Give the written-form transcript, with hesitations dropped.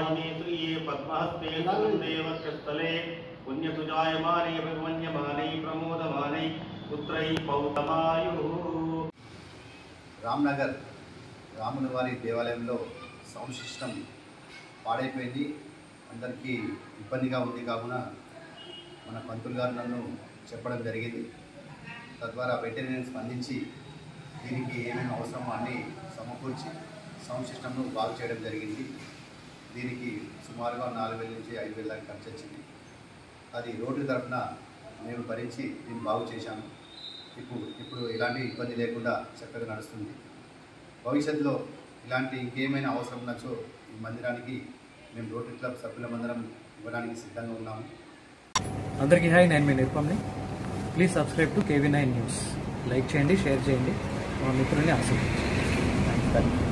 वाहिनीत्रिये पद्महस्ते देवक्षस्थले पुण्यसुजायमाने प्रमन्यमाने प्रमोदमाने पुत्रैः पौतमायुः। రామ్నగర్ రాముని వారి దేవాలయంలో సౌండ్ సిస్టమ్ పాడైపోయింది, అందరికీ ఇబ్బందిగా ఉంది కావున మన పంతులు గారు నన్ను చెప్పడం జరిగింది. తద్వారా వెంటనే స్పందించి దీనికి ఏమేమి అవసరమో అన్నీ సమకూర్చి సౌండ్ సిస్టమ్ను బాగు చేయడం జరిగింది. దీనికి సుమారుగా 4,000 నుంచి 5,000 దాకా ఖర్చు వచ్చింది. అది రోడ్డు తరఫున మేము భరించి దీన్ని బాగు చేశాము. ఇప్పుడు ఇలాంటి ఇబ్బంది లేకుండా చక్కగా నడుస్తుంది. భవిష్యత్తులో ఇలాంటి ఇంకేమైనా అవసరం ఉన్నచో ఈ మందిరానికి మేము రోటరీ క్లబ్ సభ్యులమందరం ఇవ్వడానికి సిద్ధంగా ఉన్నాము. అందరికీ హాయ్, నేను మీ నిర్పమ్ని. Please subscribe to KV9 news. Like చేయండి, షేర్ చేయండి, మా మిత్రుల్ని ఆశీర్వదించండి.